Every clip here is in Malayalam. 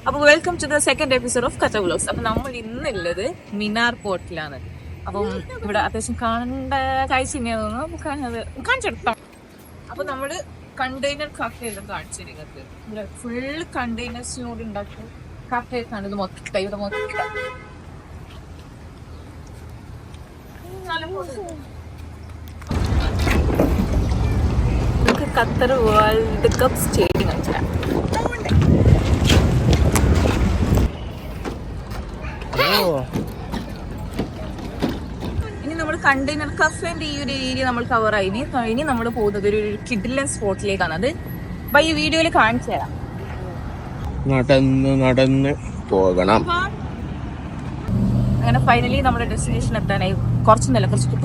അപ്പോൾ welcome to the second episode of Katha vlogs. അപ്പോൾ നമ്മൾ ഇന്നുള്ളത് മിനാർ പോർട്ടിലാണ്. അപ്പം ഇവിടെ അത്യാവശ്യം കാണേണ്ട കാഴ്ച തന്നെയാണ് തോന്നുന്നു. നമുക്ക് കാണിച്ചെടുക്കാം. അപ്പോൾ നമ്മൾ കണ്ടെയ്നർ കഫേയിലും കാണിച്ചിരിക്കുന്നത് ഇവിടെ ഫുള്ള് കണ്ടെയ്നേഴ്സിനോട് ഉണ്ടാക്കി കഫേ കണ്ടത് മൊത്തം ഇവിടെ മൊത്തം നമുക്ക് ഖത്തർ വേൾഡ് കപ്പ് സ്റ്റേഡിയം കാണിച്ചില്ല. ഇനി നമ്മൾ കണ്ടെയ്നർ കഫേന്റെ ഈ ഒരു ഏരിയ നമ്മൾ കവറായി. ഇനി നമ്മൾ പോകുന്നത് ഒരു കിഡിലൻ സ്പോട്ടിലേക്കാണ്. അത് ഈ വീഡിയോയിൽ കാണിച്ചു തരാം. നടന്ന് പോകണം. അങ്ങനെ ഫൈനലി നമ്മുടെ ഡെസ്റ്റിനേഷൻ എത്താനായി. കുറച്ച്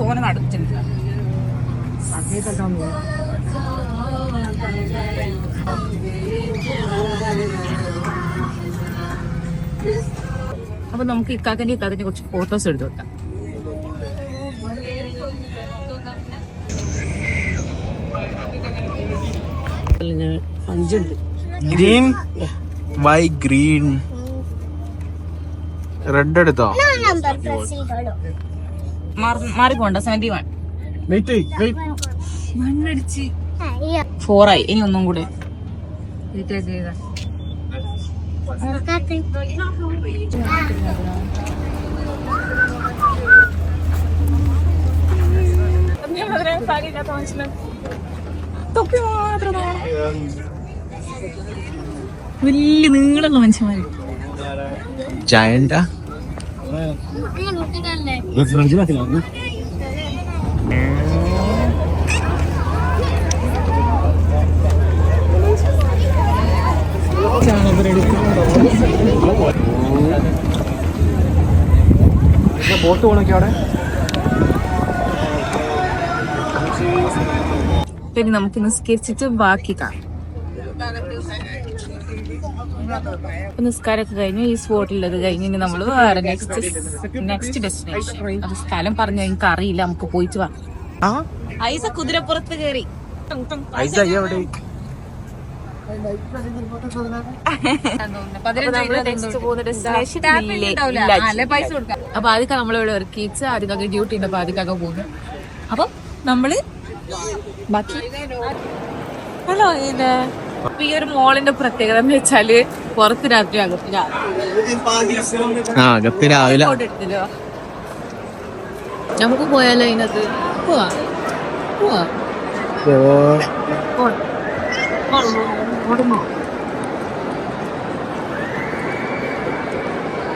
തോനെ നടത്തിട്ടുണ്ട്. അപ്പൊ നമുക്ക് ഇക്കാക്കന്റെ കുറച്ച് ഫോട്ടോസ് എടുത്തു വെക്കാം. ഗ്രീൻ വൈ ഗ്രീൻ റെഡ് എടുത്തോ? മാറിപ്പോണ്ട. 71 4 ആയി. ഇനി ഒന്നും കൂടെ വലിയ നീളമുള്ള മനുഷ്യന്മാര്. ജയന്റാ ബോട്ട് പോണൊക്കെ അവിടെ. പിന്നെ നമുക്ക് നിസ്കരിച്ചിട്ട് ബാക്കി കാണാം. നിസ്കാരമൊക്കെ കഴിഞ്ഞു. ഈ സ്പോട്ടിലത് കഴിഞ്ഞ് ഇനി നമ്മള് വേറെ നെക്സ്റ്റ് ഡെസ്റ്റിനേഷൻ. അത് സ്ഥലം പറഞ്ഞ എനിക്ക് അറിയില്ല. നമുക്ക് പോയിട്ട് വാ. ഐസ കുതിരപ്പുറത്ത് കയറി. അപ്പൊ ആദ്യമൊക്കെ നമ്മളിവിടെ ഇറക്കിച്ച് ആദ്യമൊക്കെ ഡ്യൂട്ടി ഉണ്ട്. അപ്പൊ ആദ്യമൊക്കെ പോകുന്നു. അപ്പൊ നമ്മള് ബാക്കി ഹലോ. ഈ ഒരു മോളിന്റെ പ്രത്യേകത എന്ന് വെച്ചാല് പുറത്ത് രാത്രി അകത്ത് രാവിലെ നമുക്ക് പോയാലോ അതിനകത്ത് പോവാ.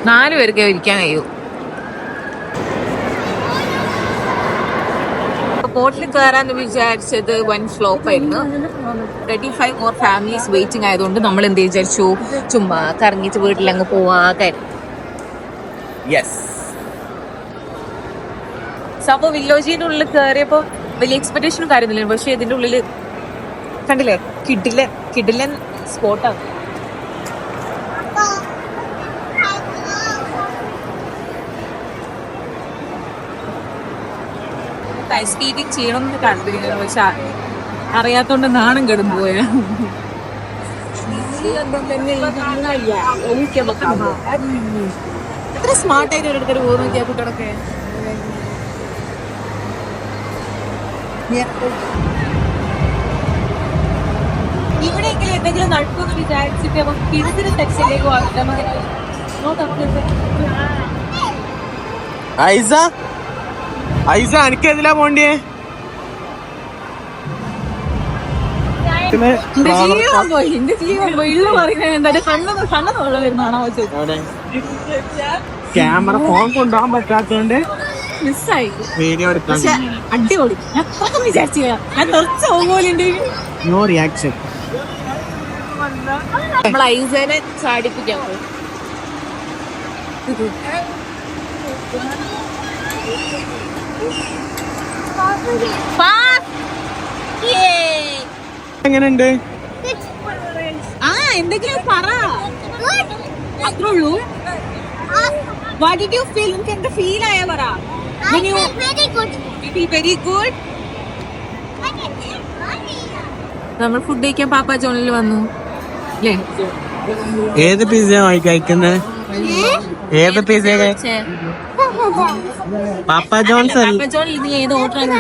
4 പേർക്ക് ഇരിക്കാൻ കഴിയൂ. ബോട്ടിൽ കയറാന്ന് വിചാരിച്ചത് വൻ ഫ്ലോപ്പ് ആയിരുന്നു. 35 more ഫാമിലീസ് വെയിറ്റിംഗ് ആയതുകൊണ്ട് നമ്മൾ എന്ത് വിചാരിച്ചു, ചുമ്മാ കറങ്ങിച്ച് വീട്ടിലങ്ങ് പോവാ കാര്യം. അപ്പൊ വില്ലോജിന്റെ ഉള്ളിൽ കയറിയപ്പോ വലിയ എക്സ്പെക്ടേഷനും കാര്യമൊന്നുമില്ല. പക്ഷെ ഇതിന്റെ ഉള്ളില് കണ്ടില്ലേ, കിഡിലൻ സ്പോട്ടാണ്. ഐസ് സ്കേറ്റിംഗ് ചെയ്യണമെന്ന് കണ്ടിരിക്കുന്നു. പക്ഷെ അറിയാത്തോണ്ട് നാണം കെടുന്നു പോയാ. എത്ര സ്മാർട്ടായിട്ട് ഒരിടത്തൊരു പോകുന്ന നോക്കിയാ കുട്ടികളൊക്കെ. ഇവിടെയെങ്കിലും എന്തെങ്കിലും നടക്കുമെന്ന് വിചാരിച്ചിട്ട് അപ്പൊ കിഴക്കിന് സെക്ഷനിലേക്ക് പോകാം. ഐസ എനിക്ക് എതിലാ പോണ്ടിയേ? ക്യാമറ ഫോൺ കൊണ്ടുപോകാൻ പറ്റാത്തോണ്ട് മിസ്സായി. വീഡിയോ എടുക്കാൻ അടിപൊളി. ഞാൻ വിചാരിച്ചില്ല. ഞാൻ കുറച്ച് പോകുമ്പോലുണ്ട്. No reaction. നമ്മൾ ഐസനെ ചാടിപ്പിക്കാൻ പോയി. എങ്ങനെയുണ്ട്? എന്തെങ്കിലും പറ. അത്രേ ഉള്ളൂ. What did you feel? നിങ്ങൾക്ക് എന്താ ഫീൽ ആയ പറ. Very good. നമ്മൾ ഫുഡ് കഴിക്കാൻ പാപ്പ ജോണിൽ വന്നു അല്ലേ? ഏത് പിസ്സ കഴിക്കുന്നത്? ഏത് പിസ്സ? പാപ്പ ജോൺസ് ഇത് ഏത് ഓർഡർ?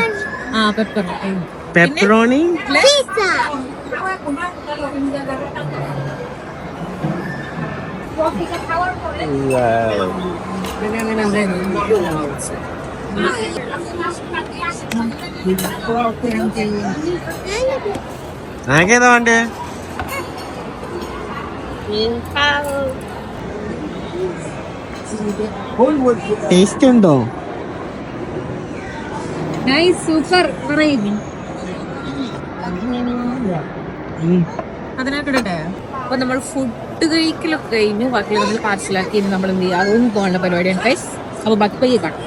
ആ പെപ്പർ പെപ്പറോണി. നിനക്കേതാ വേണ്ടേ? ടേസ്റ്റ് ഉണ്ടോ? സൂപ്പർ അതിനായിട്ടിടട്ടെ. അപ്പൊ നമ്മൾ ഫുഡ് കഴിക്കലൊക്കെ കഴിഞ്ഞ് ബാക്കി നമ്മൾ പാർസലാക്കി നമ്മൾ എന്ത് ചെയ്യുക, അതൊന്നും പോകാനുള്ള പരിപാടിയാണ് ഗൈസ്. അപ്പൊ ബാക്കി പയ്യെ കാണാം.